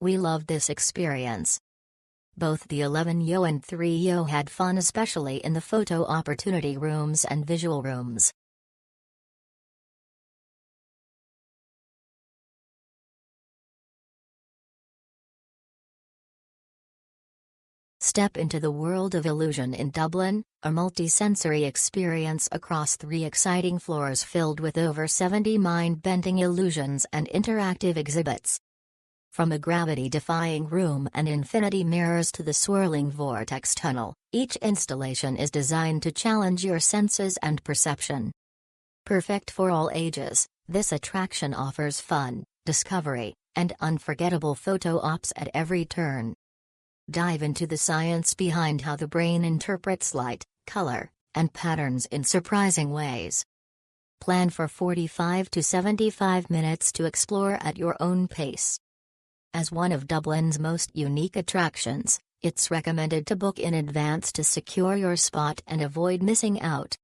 We loved this experience. Both the 11-yo and 3-yo had fun, especially in the photo opportunity rooms and visual rooms. Step into the world of illusion in Dublin, a multi-sensory experience across 3 exciting floors filled with over 70 mind-bending illusions and interactive exhibits. From a gravity-defying room and infinity mirrors to the swirling vortex tunnel, each installation is designed to challenge your senses and perception. Perfect for all ages, this attraction offers fun, discovery, and unforgettable photo ops at every turn. Dive into the science behind how the brain interprets light, color, and patterns in surprising ways. Plan for 45 to 75 minutes to explore at your own pace. As one of Dublin's most unique attractions, it's recommended to book in advance to secure your spot and avoid missing out.